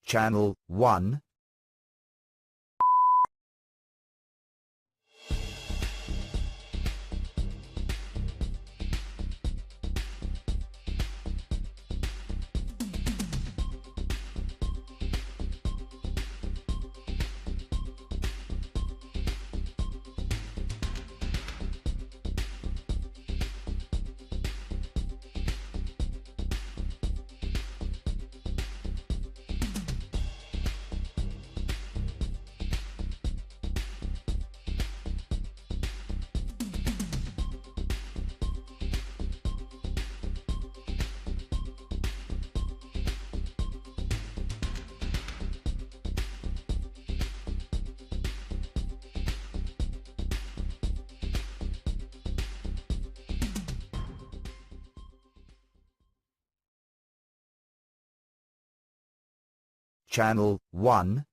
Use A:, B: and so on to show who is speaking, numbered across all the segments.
A: Channel 1. Channel 1.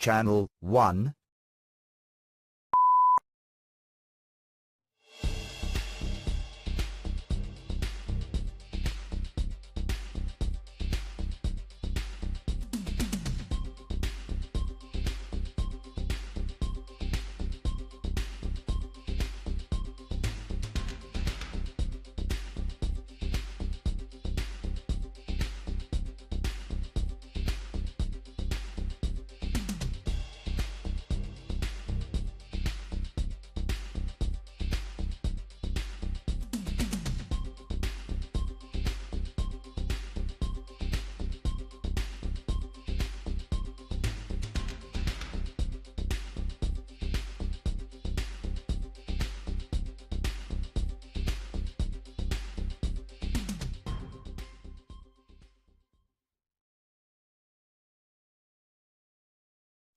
A: Channel 1.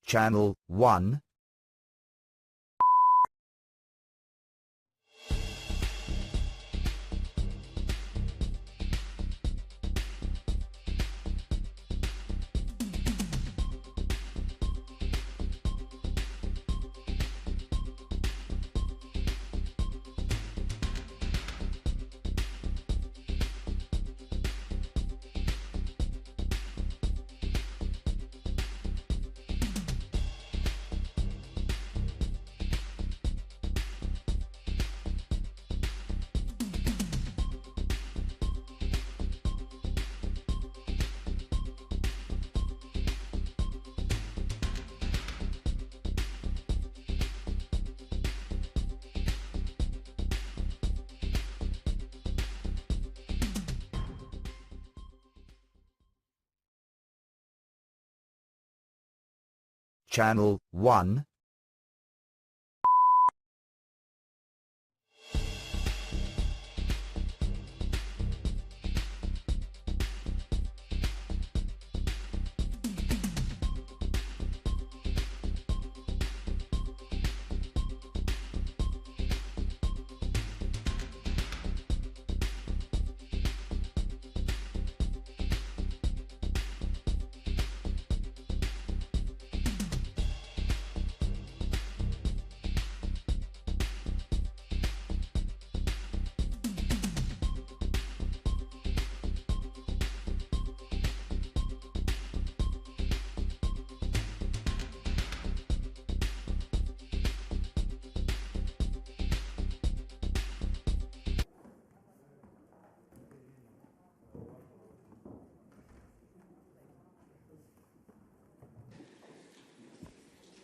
A: Channel 1. Channel 1.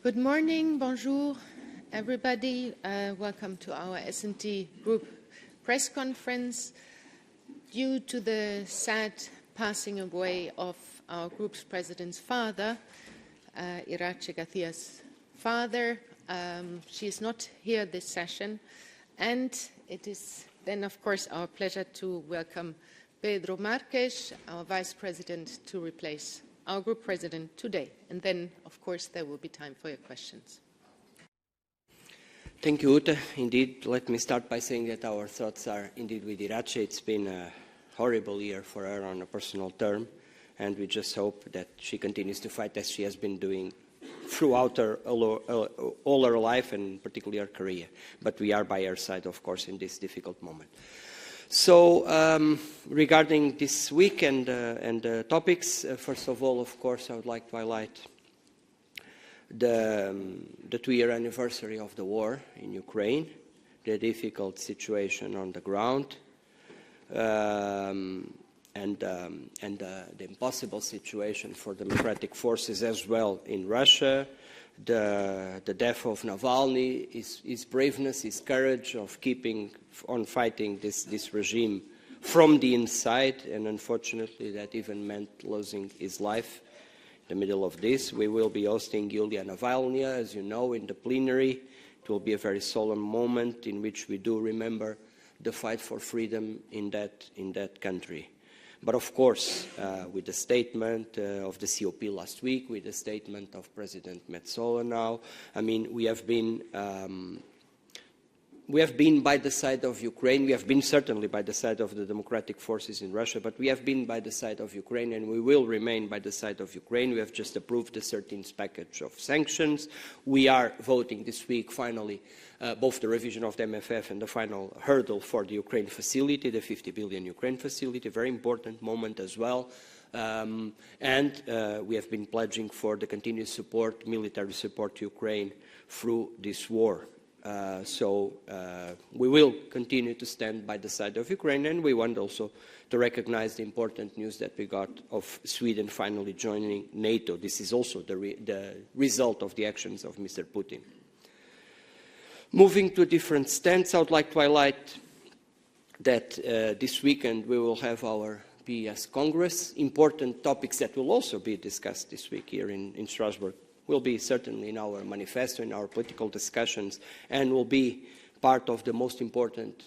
B: Good morning, bonjour, everybody. Welcome to our S&T Group press conference. Due to the sad passing away of our group's president's father, Irache Garcia's father, she is not here this session, and it is then, of course, our pleasure to welcome Pedro MARQUES, our vice president, to replace our group president today. And then, of course, there will be time for your questions.
C: Thank you, Ute. Indeed, let me start by saying that our thoughts are indeed with Irache. It's been a horrible year for her on a personal term, and we just hope that she continues to fight as she has been doing throughout all her life, and particularly her career. But we are by her side, of course, in this difficult moment. So, regarding this week and topics, first of all, of course, I would like to highlight the 2-year anniversary of the war in Ukraine, the difficult situation on the ground, and the impossible situation for democratic forces as well in Russia, the death of Navalny, his braveness, his courage of keeping on fighting this regime from the inside, and unfortunately that even meant losing his life in the middle of this. We will be hosting Yulia Navalny, as you know, in the plenary. It will be a very solemn moment in which we do remember the fight for freedom in that country. But of course, with the statement of the COP last week, with the statement of President Metsola now, I mean, we have been by the side of Ukraine. We have been certainly by the side of the democratic forces in Russia, but we have been by the side of Ukraine, and we will remain by the side of Ukraine. We have just approved the 13th package of sanctions. We are voting this week, finally, both the revision of the MFF and the final hurdle for the Ukraine facility, the 50 billion Ukraine facility, a very important moment as well. And we have been pledging for the continuous support, military support to Ukraine through this war. So we will continue to stand by the side of Ukraine, and we want also to recognize the important news that we got of Sweden finally joining NATO. This is also the result of the actions of Mr. Putin. Moving to a different stance, I would like to highlight that this weekend we will have our PES Congress. Important topics that will also be discussed this week here in Strasbourg will be certainly in our manifesto, in our political discussions, and will be part of the most important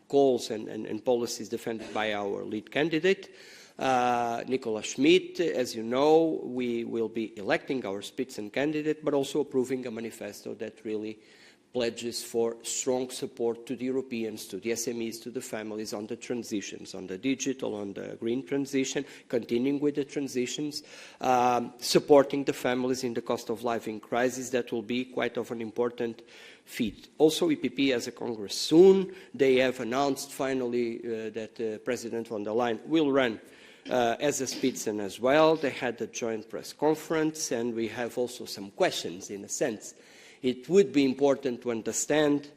C: calls and policies defended by our lead candidate, Nicola Schmidt. As you know, we will be electing our Spitzencandidate, but also approving a manifesto that really pledges for strong support to the Europeans, to the SMEs, to the families on the transitions, on the digital, on the green transition, continuing with the transitions, supporting the families in the cost of living crisis. That will be quite of an important feat. Also, EPP has a Congress soon. They have announced finally that President von der Leyen will run as a Spitzen as well. They had a joint press conference, and we have also some questions in a sense. It would be important to understand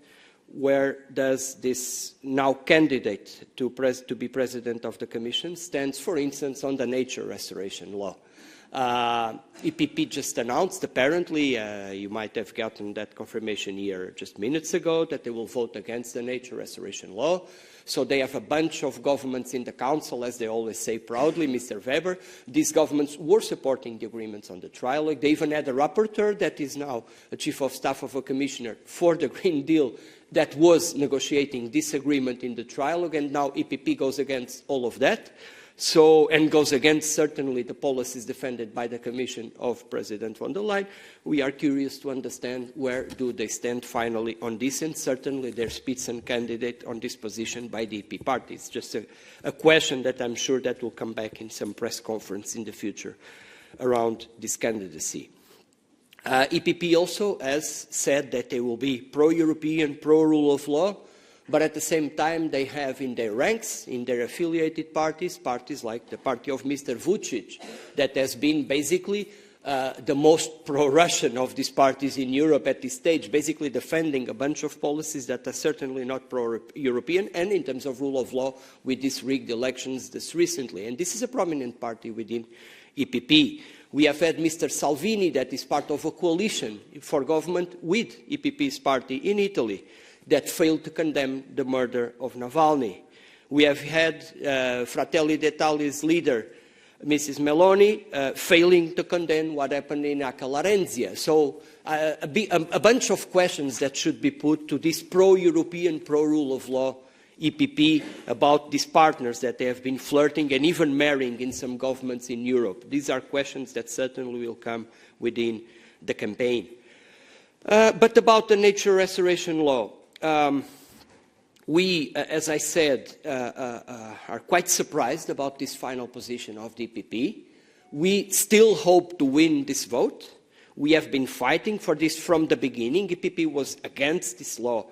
C: where does this now candidate to be president of the Commission stands, for instance, on the nature restoration law. EPP just announced, apparently, you might have gotten that confirmation here just minutes ago, that they will vote against the nature restoration law. So they have a bunch of governments in the Council, as they always say proudly, Mr. Weber. These governments were supporting the agreements on the trilogue. They even had a rapporteur that is now a chief of staff of a commissioner for the Green Deal that was negotiating this agreement in the trilogue, and now EPP goes against all of that. So, and goes against certainly the policies defended by the Commission of President von der Leyen. We are curious to understand where do they stand finally on this, and certainly their Spitzencandidate on this position by the EP party. It's just a question that I'm sure that will come back in some press conference in the future around this candidacy. EPP also has said that they will be pro-European, pro-rule of law. But at the same time, they have in their ranks, in their affiliated parties, parties like the party of Mr. Vucic, that has been basically the most pro-Russian of these parties in Europe at this stage, basically defending a bunch of policies that are certainly not pro-European, and in terms of rule of law with these rigged elections this recently. And this is a prominent party within EPP. We have had Mr. Salvini, that is part of a coalition for government with EPP's party in Italy, that failed to condemn the murder of Navalny. We have had Fratelli d'Italia's leader, Mrs. Meloni, failing to condemn what happened in Acca Larenzia. So a bunch of questions that should be put to this pro-European, pro-rule of law EPP about these partners that they have been flirting and even marrying in some governments in Europe. These are questions that certainly will come within the campaign. But about the nature restoration law, we, as I said, are quite surprised about this final position of the EPP. We still hope to win this vote. We have been fighting for this from the beginning. EPP was against this law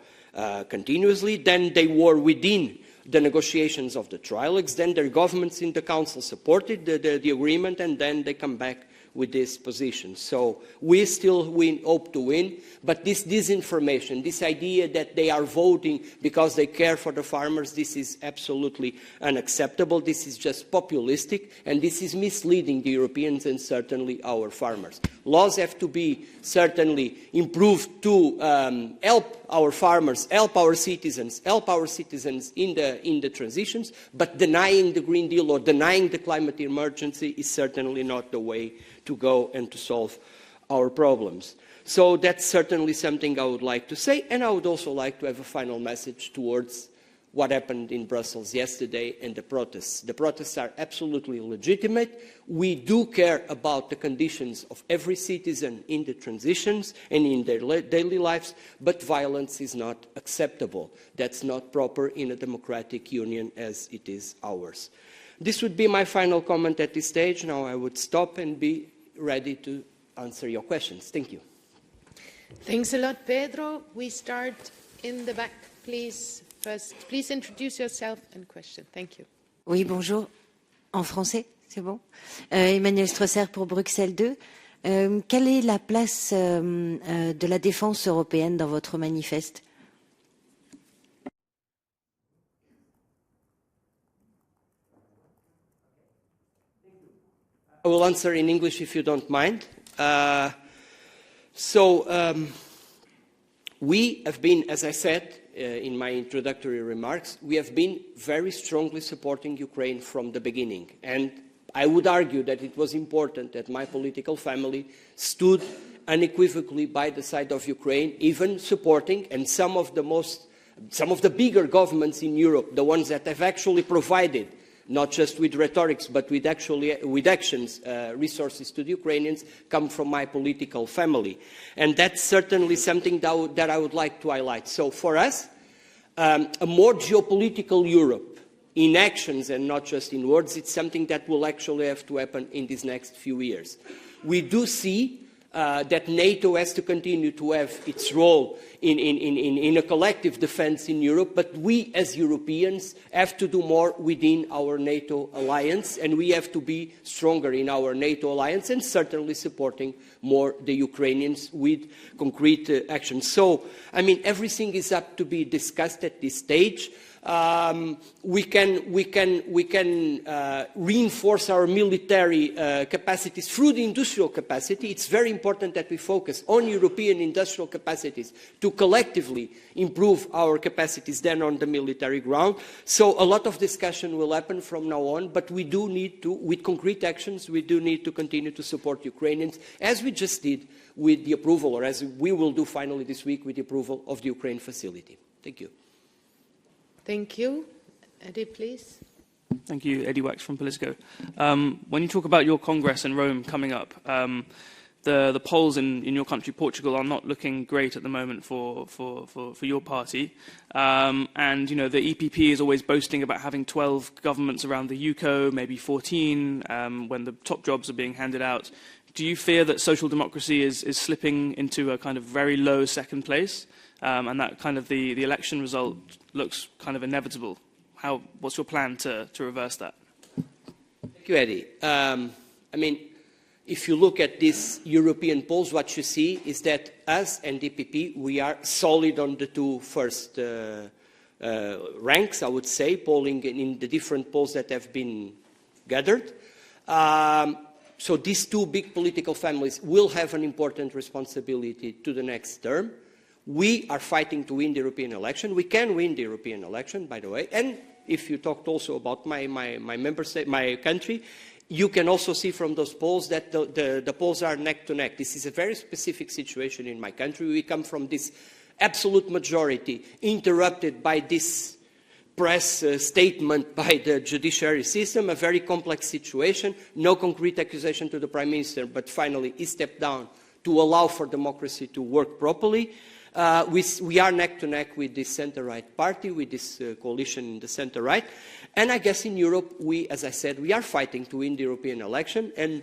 C: continuously. Then they were within the negotiations of the trilogues. Then their governments in the council supported the agreement, and then they come back with this position. So we still hope to win, but this disinformation, this idea that they are voting because they care for the farmers, this is absolutely unacceptable. This is just populistic, and this is misleading the Europeans and certainly our farmers. Laws have to be certainly improved to help our farmers, help our citizens in the transitions, but denying the Green Deal or denying the climate emergency is certainly not the way to go and to solve our problems. So that's certainly something I would like to say, and I would also like to have a final message towards what happened in Brussels yesterday and the protests. The protests are absolutely legitimate. We do care about the conditions of every citizen in the transitions and in their daily lives, but violence is not acceptable. That's not proper in a democratic union as it is ours. This would be my final comment at this stage. Now I would stop and be ready to answer your questions. Thank you.
B: Thanks a lot, Pedro. We start in the back, please. First, please introduce yourself and question. Thank you.
D: Oui, bonjour. En français, c'est bon. Emmanuel Strasser pour Bruxelles 2. Quelle est la place de la défense européenne dans votre manifeste?
C: I will answer in English if you don't mind. We have been, as I said in my introductory remarks, we have been very strongly supporting Ukraine from the beginning. And I would argue that it was important that my political family stood unequivocally by the side of Ukraine, even supporting, and some of the bigger governments in Europe, the ones that have actually provided, not just with rhetorics, but with actions, resources to the Ukrainians, come from my political family. And that's certainly something that I would like to highlight. So for us, a more geopolitical Europe, in actions and not just in words, it's something that will actually have to happen in these next few years. We do see that NATO has to continue to have its role in a collective defense in Europe, but we as Europeans have to do more within our NATO alliance, and we have to be stronger in our NATO alliance and certainly supporting more the Ukrainians with concrete actions. So, I mean, everything is up to be discussed at this stage. We can reinforce our military capacities through the industrial capacity. It's very important that we focus on European industrial capacities to collectively improve our capacities then on the military ground. So a lot of discussion will happen from now on, but we do need to, with concrete actions, we do need to continue to support Ukrainians, as we just did with the approval, or as we will do finally this week with the approval of the Ukraine facility. Thank you.
B: Thank you. Eddie, please.
E: Thank you, Eddie Wax from Politico. When you talk about your Congress in Rome coming up, the polls in your country, Portugal, are not looking great at the moment for your party. And, you know, the EPP is always boasting about having 12 governments around the UCO, maybe 14, when the top jobs are being handed out. Do you fear that social democracy is slipping into a kind of very low second place? And that kind of the election result looks kind of inevitable. What's your plan to reverse that?
C: Thank you, Eddie. I mean, if you look at these European polls, what you see is that us and DPP, we are solid on the two first ranks, I would say, polling in the different polls that have been gathered. So these two big political families will have an important responsibility to the next term. We are fighting to win the European election. We can win the European election, by the way. And if you talked also about my member state, my country, you can also see from those polls that the polls are neck to neck. This is a very specific situation in my country. We come from this absolute majority interrupted by this press statement by the judiciary system, a very complex situation, no concrete accusation to the Prime Minister, but finally he stepped down to allow for democracy to work properly. We are neck to neck with the centre-right party, with this coalition in the centre-right. And I guess in Europe, as I said, we are fighting to win the European election, and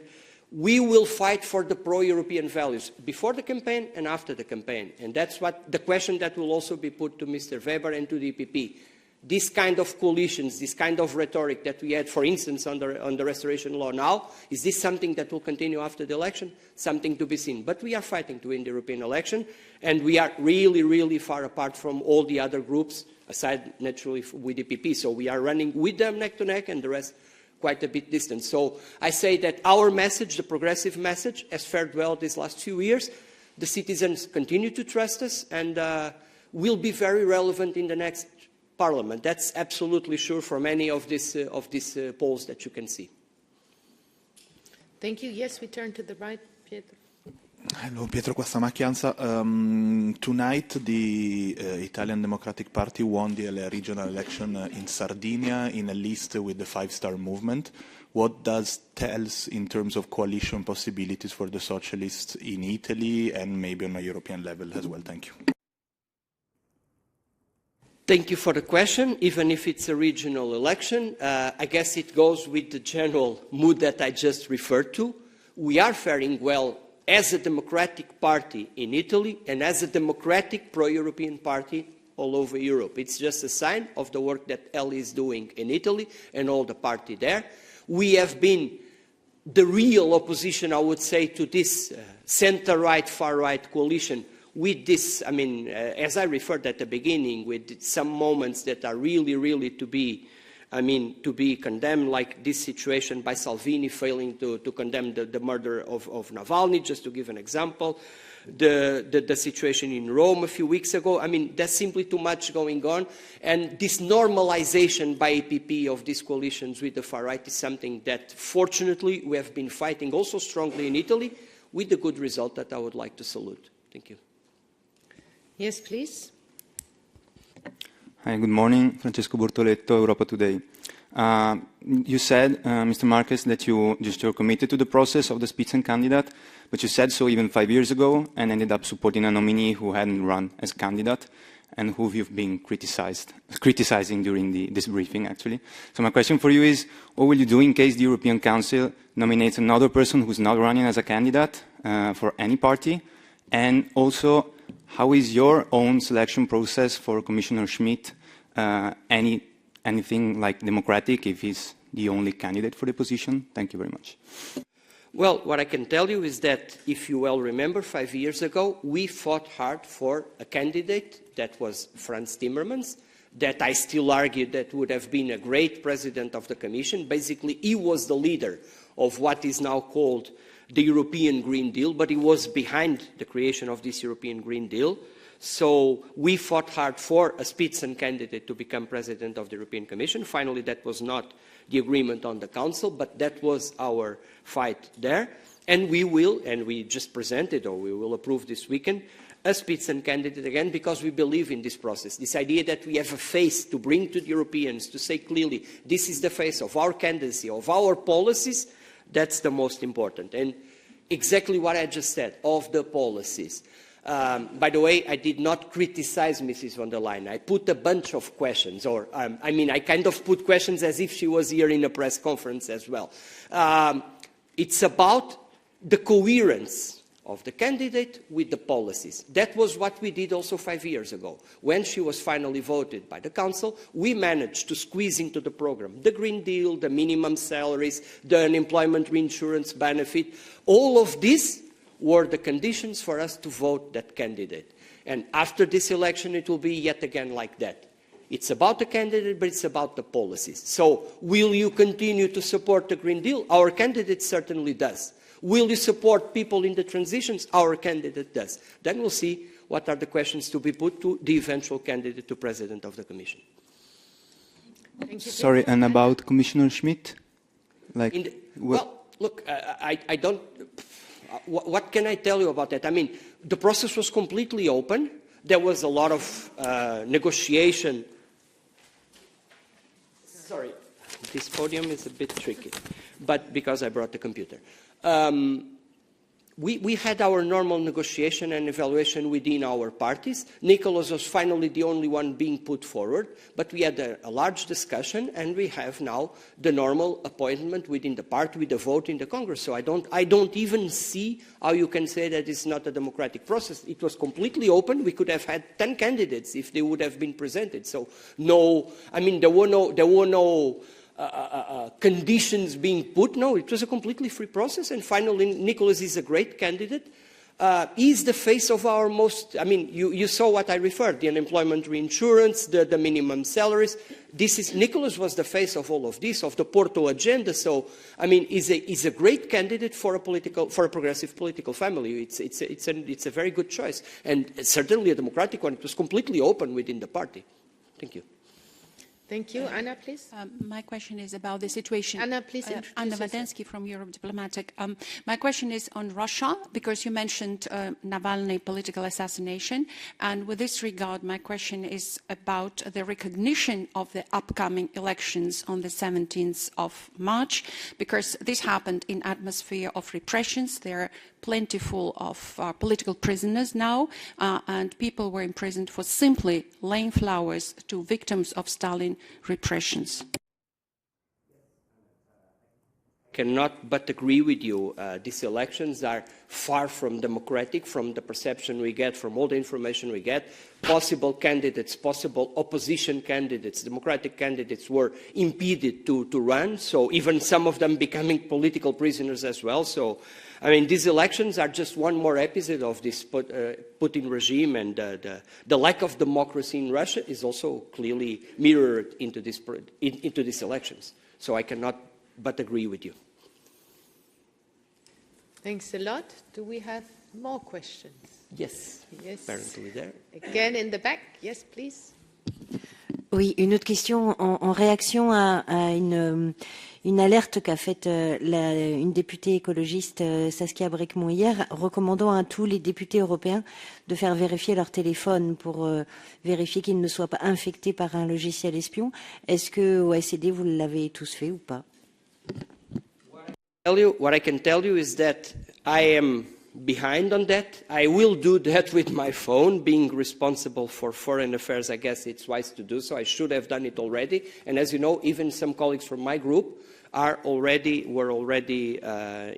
C: we will fight for the pro-European values before the campaign and after the campaign. And that's what the question that will also be put to Mr. Weber and to the EPP. This kind of coalitions, this kind of rhetoric that we had, for instance, on the restoration law now, is this something that will continue after the election? Something to be seen. But we are fighting to win the European election, and we are really, really far apart from all the other groups, aside naturally with the EPP. So we are running with them neck to neck, and the rest quite a bit distant. So I say that our message, the progressive message, has fared well these last few years. The citizens continue to trust us, and will be very relevant in the next Parliament. That's absolutely sure from any of these polls that you can see.
B: Thank you. Yes, we turn to the right, Pedro.
F: Hello, Pietro Quastamacchianza. Tonight, the Italian Democratic Party won the regional election in Sardinia in a list with the five-star movement. What does tells in terms of coalition possibilities for the socialists in Italy and maybe on a European level as well? Thank you.
C: Thank you for the question. Even if it's a regional election, I guess it goes with the general mood that I just referred to. We are faring well as a democratic party in Italy and as a democratic pro-European party all over Europe. It's just a sign of the work that Ellie is doing in Italy and all the party there. We have been the real opposition, I would say, to this center-right, far-right coalition with this, I mean, as I referred at the beginning, with some moments that are really, really to be condemned, like this situation by Salvini failing to condemn the murder of Navalny, just to give an example. The situation in Rome a few weeks ago. I mean, there's simply too much going on. And this normalization by EPP of these coalitions with the far right is something that, fortunately, we have been fighting also strongly in Italy with the good result that I would like to salute. Thank you.
B: Yes, please.
G: Hi, good morning. Francesco Bortoletto, Europa Today. You said, Mr. Marquez, that you're committed to the process of the Spitzenkandidat, but you said so even 5 years ago and ended up supporting a nominee who hadn't run as candidate and who you've been criticizing during this briefing, actually. So my question for you is, what will you do in case the European Council nominates another person who's not running as a candidate for any party? And also, how is your own selection process for Commissioner Schmidt anything like democratic if he's the only candidate for the position? Thank you very much.
C: Well, what I can tell you is that, if you well remember, 5 years ago, we fought hard for a candidate that was Franz Timmermans, that I still argue that would have been a great president of the Commission. Basically, he was the leader of what is now called the European Green Deal, but he was behind the creation of this European Green Deal. So we fought hard for a Spitzencandidate to become president of the European Commission. Finally, that was not the agreement on the Council, but that was our fight there. And we will, and we just presented, or we will approve this weekend, a Spitzencandidate again, because we believe in this process. This idea that we have a face to bring to the Europeans, to say clearly, this is the face of our candidacy, of our policies, that's the most important. And exactly what I just said, of the policies. By the way, I did not criticize Mrs. von der Leyen. I put a bunch of questions, or I kind of put questions as if she was here in a press conference as well. It's about the coherence of the candidate with the policies. That was what we did also 5 years ago. When she was finally voted by the Council, we managed to squeeze into the program the Green Deal, the minimum salaries, the unemployment reinsurance benefit. All of these were the conditions for us to vote that candidate. And after this election, it will be yet again like that. It's about the candidate, but it's about the policies. So, will you continue to support the Green Deal? Our candidate certainly does. Will you support people in the transitions? Our candidate does. Then we'll see what are the questions to be put to the eventual candidate to President of the Commission.
B: Thank you.
G: Sorry, and about Commissioner Schmidt? Like,
C: well, look, I don't... What can I tell you about that? I mean, the process was completely open. There was a lot of negotiation. Sorry, this podium is a bit tricky, but because I brought the computer. We had our normal negotiation and evaluation within our parties. Nicholas was finally the only one being put forward, but we had a large discussion, and we have now the normal appointment within the party with a vote in the Congress. So I don't even see how you can say that it's not a democratic process. It was completely open. We could have had 10 candidates if they would have been presented. So no, I mean, there were no conditions being put. No, it was a completely free process. And finally, Nicholas is a great candidate. He's the face of our most, I mean, you saw what I referred, the unemployment reinsurance, the minimum salaries. Nicholas was the face of all of this, of the Porto agenda. So, I mean, he's a great candidate for a progressive political family. It's a very good choice. And certainly a democratic one. It was completely open within the party. Thank you.
B: Thank you. Anna, please.
H: My question is about the situation.
B: Anna, please.
H: Anna Wadensky from Europe Diplomatic. My question is on Russia, because you mentioned Navalny political assassination. And with this regard, my question is about the recognition of the upcoming elections on the 17th of March, because this happened in atmosphere of repressions. There are plentiful of political prisoners now, and people were imprisoned for simply laying flowers to victims of Stalin repressions.
C: Cannot but agree with you. These elections are far from democratic from the perception we get, from all the information we get. Possible candidates, possible opposition candidates, democratic candidates were impeded to run, so even some of them becoming political prisoners as well. So, I mean, these elections are just one more episode of this Putin regime, and the lack of democracy in Russia is also clearly mirrored into these elections. So I cannot but agree with you.
B: Thanks a lot. Do we have more questions?
C: Yes.
B: Yes.
C: Apparently there.
B: Again in the back. Yes, please.
D: Oui, une autre question en réaction à une alerte qu'a faite une députée écologiste, Saskia Bricmont, hier, recommandant à tous les députés européens de faire vérifier leur téléphone pour vérifier qu'ils ne soient pas infectés par un logiciel espion. Est-ce que au SED, vous l'avez tous fait ou pas?
C: What I can tell you is that I am behind on that. I will do that with my phone. Being responsible for foreign affairs, I guess it's wise to do so. I should have done it already. And as you know, even some colleagues from my group were already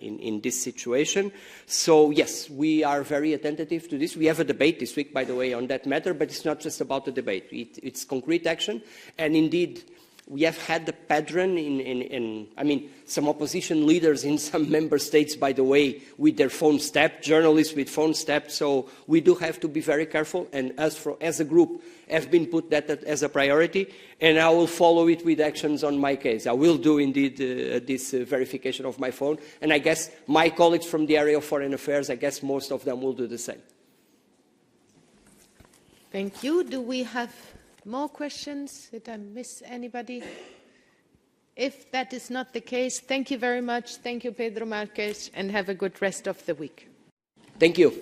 C: in this situation. So yes, we are very attentive to this. We have a debate this week, by the way, on that matter, but it's not just about the debate. It's concrete action. And indeed, we have had the pattern I mean, some opposition leaders in some member states, by the way, with their phones tapped, journalists with phones tapped, so we do have to be very careful, and as a group, have been put that as a priority, and I will follow it with actions on my case. I will do, indeed, this verification of my phone, and I guess my colleagues from the area of foreign affairs, I guess most of them will do the same.
B: Thank you. Do we have more questions? Did I miss anybody? If that is not the case, thank you very much. Thank you, Pedro Marques, and have a good rest of the week.
C: Thank you.